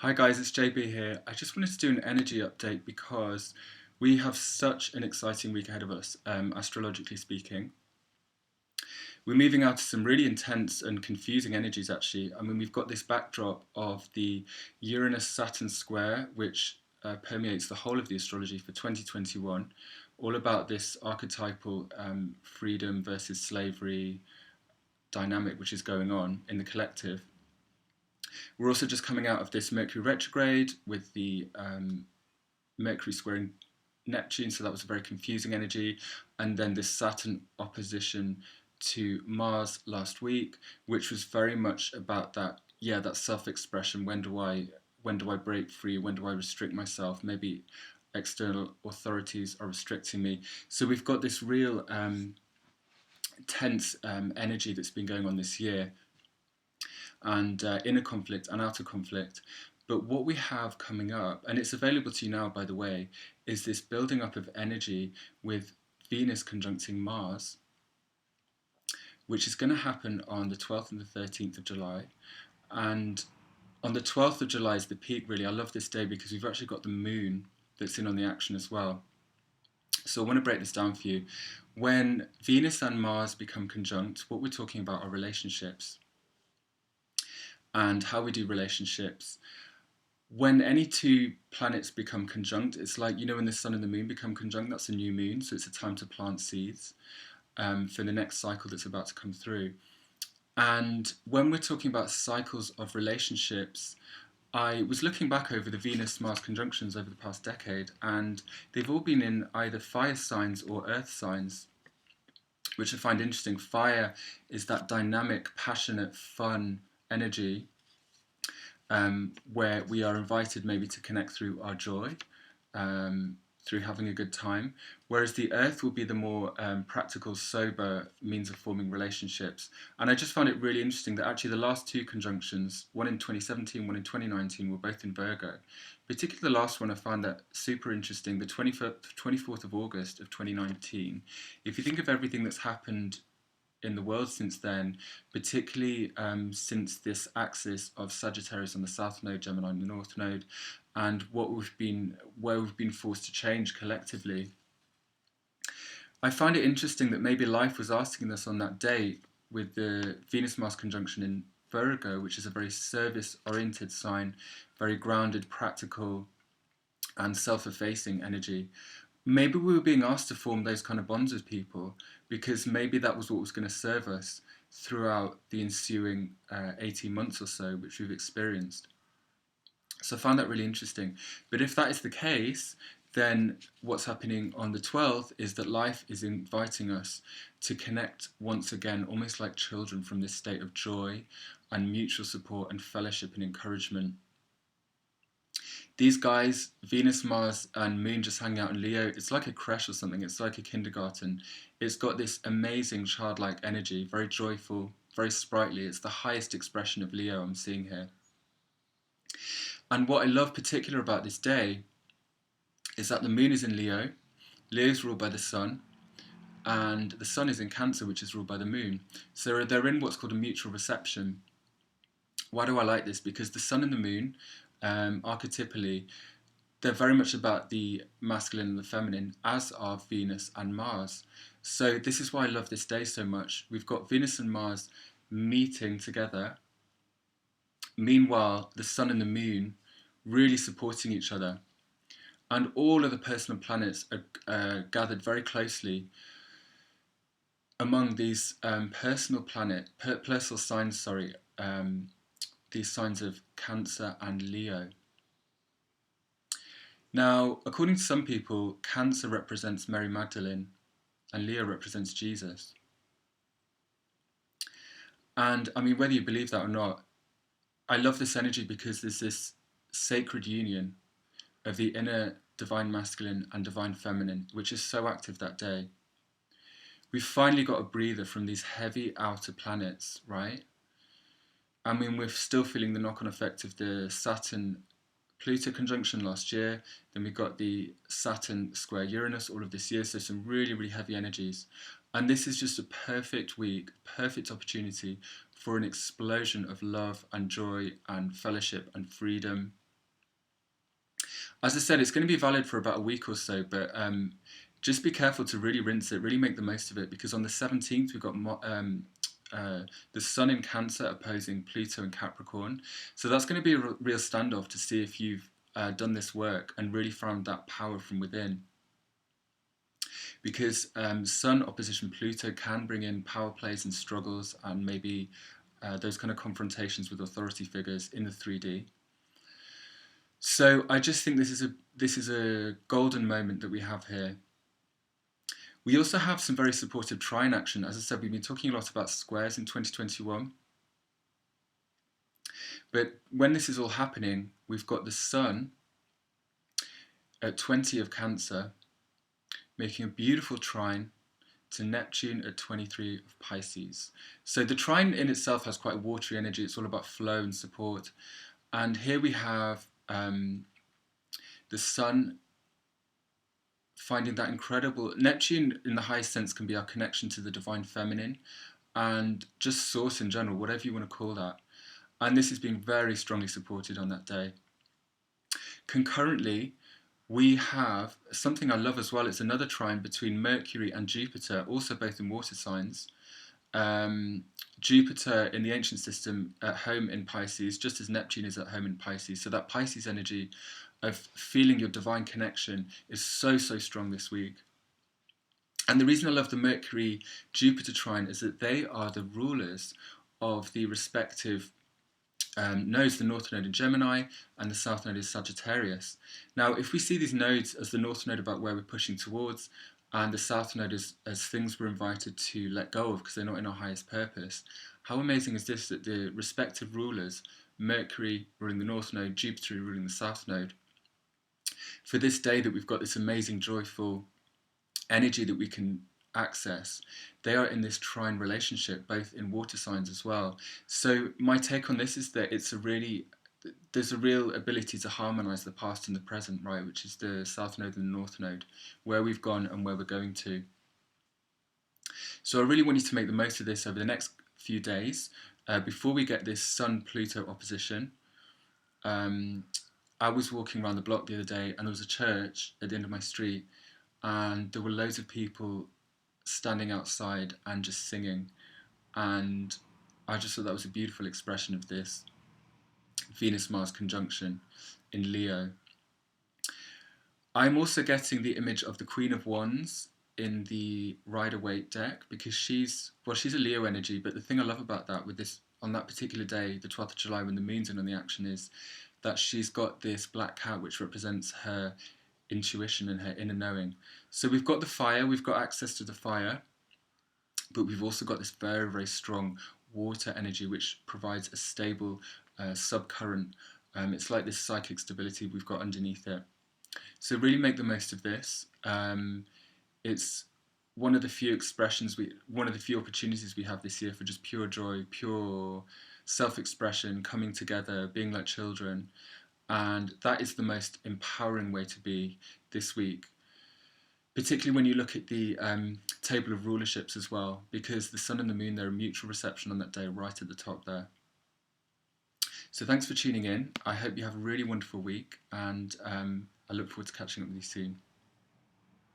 Hi guys, it's JB here. I just wanted to do an energy update because we have such an exciting week ahead of us, astrologically speaking. We're moving out of some really intense and confusing energies, actually. I mean, we've got this backdrop of the Uranus Saturn square, which permeates the whole of the astrology for 2021, all about this archetypal freedom versus slavery dynamic which is going on in the collective. We're also just coming out of this Mercury retrograde with the Mercury squaring Neptune, so that was a very confusing energy. And then this Saturn opposition to Mars last week, which was very much about that, yeah, that self-expression. When do I break free? When do I restrict myself? Maybe external authorities are restricting me. So we've got this real tense energy that's been going on this year, and inner conflict and outer conflict. But what we have coming up, and it's available to you now, by the way, is this building up of energy with Venus conjuncting Mars, which is going to happen on the 12th and the 13th of July. And on the 12th of July is the peak, really. I love this day because we've actually got the moon that's in on the action as well. So I want to break this down for you. When Venus and Mars become conjunct, what we're talking about are relationships and how we do relationships. When any two planets become conjunct, it's like, when the sun and the moon become conjunct, that's a new moon, so it's a time to plant seeds for the next cycle that's about to come through. And when we're talking about cycles of relationships, I was looking back over the Venus Mars conjunctions over the past decade, and they've all been in either fire signs or earth signs, which I find interesting. Fire is that dynamic, passionate, fun energy where we are invited maybe to connect through our joy, through having a good time, whereas the earth will be the more practical, sober means of forming relationships. And I just found it really interesting that actually the last two conjunctions, one in 2017, one in 2019, were both in Virgo. Particularly the last one, I found that super interesting, the 24th of August of 2019. If you think of everything that's happened in the world since then, particularly since this axis of Sagittarius on the south node, Gemini on the north node, and where we've been forced to change collectively. I find it interesting that maybe life was asking us on that day with the Venus Mars conjunction in Virgo, which is a very service-oriented sign, very grounded, practical, and self-effacing energy. Maybe we were being asked to form those kind of bonds with people because maybe that was what was going to serve us throughout the ensuing 18 months or so, which we've experienced. So I found that really interesting. But if that is the case, then what's happening on the 12th is that life is inviting us to connect once again, almost like children, from this state of joy and mutual support and fellowship and encouragement. These guys, Venus, Mars, and Moon just hanging out in Leo, it's like a creche or something. It's like a kindergarten. It's got this amazing childlike energy, very joyful, very sprightly. It's the highest expression of Leo I'm seeing here. And what I love particular about this day is that the Moon is in Leo, Leo's ruled by the Sun, and the Sun is in Cancer, which is ruled by the Moon. So they're in what's called a mutual reception. Why do I like this? Because the Sun and the Moon, archetypally, they're very much about the masculine and the feminine, as are Venus and Mars. So this is why I love this day so much. We've got Venus and Mars meeting together. Meanwhile, the Sun and the Moon really supporting each other. And all of the personal planets are gathered very closely among these personal signs, these signs of Cancer and Leo. Now, according to some people, Cancer represents Mary Magdalene and Leo represents Jesus. And I mean, whether you believe that or not, I love this energy because there's this sacred union of the inner divine masculine and divine feminine, which is so active that day. We've finally got a breather from these heavy outer planets, right? I mean, we're still feeling the knock-on effect of the Saturn Pluto conjunction last year. Then we got the Saturn square Uranus all of this year. So some really, really heavy energies. And this is just a perfect week, perfect opportunity for an explosion of love and joy and fellowship and freedom. As I said, it's going to be valid for about a week or so, but just be careful to really rinse it, really make the most of it, because on the 17th we've got the Sun in Cancer opposing Pluto in Capricorn. So that's going to be a real standoff to see if you've done this work and really found that power from within. Because Sun opposition Pluto can bring in power plays and struggles and maybe those kind of confrontations with authority figures in the 3D. So I just think this is a golden moment that we have here. We also have some very supportive trine action. As I said, we've been talking a lot about squares in 2021. But when this is all happening, we've got the Sun at 20 of Cancer, making a beautiful trine to Neptune at 23 of Pisces. So the trine in itself has quite a watery energy. It's all about flow and support. And here we have the Sun finding that incredible. Neptune, in the highest sense, can be our connection to the divine feminine and just source in general, whatever you want to call that. And this is being very strongly supported on that day. Concurrently, we have something I love as well. It's another trine between Mercury and Jupiter, also both in water signs. Jupiter in the ancient system at home in Pisces, just as Neptune is at home in Pisces. So that Pisces energy of feeling your divine connection is so, so strong this week. And the reason I love the Mercury-Jupiter trine is that they are the rulers of the respective nodes, the north node in Gemini and the south node is Sagittarius. Now, if we see these nodes as the north node about where we're pushing towards, and the south node as things we're invited to let go of because they're not in our highest purpose, how amazing is this that the respective rulers, Mercury ruling the north node, Jupiter ruling the south node, for this day that we've got this amazing, joyful energy that we can access, they are in this trine relationship, both in water signs as well. So my take on this is that there's a real ability to harmonize the past and the present, right, which is the south node and the north node, where we've gone and where we're going to. So I really want you to make the most of this over the next few days before we get this Sun-Pluto opposition. I was walking around the block the other day and there was a church at the end of my street and there were loads of people standing outside and just singing, and I just thought that was a beautiful expression of this Venus-Mars conjunction in Leo. I'm also getting the image of the Queen of Wands in the Rider-Waite deck because she's a Leo energy, but the thing I love about that with this on that particular day, the 12th of July, when the moon's in on the action, is that she's got this black cat which represents her intuition and her inner knowing. So we've got the fire, we've got access to the fire, but we've also got this very, very strong water energy which provides a stable subcurrent. It's like this psychic stability we've got underneath it. So really make the most of this. It's one of the few opportunities we have this year for just pure joy, pure self-expression, coming together, being like children. And that is the most empowering way to be this week, particularly when you look at the table of rulerships as well, because the sun and the moon, they're a mutual reception on that day right at the top there. So thanks for tuning in. I hope you have a really wonderful week, and I look forward to catching up with you soon.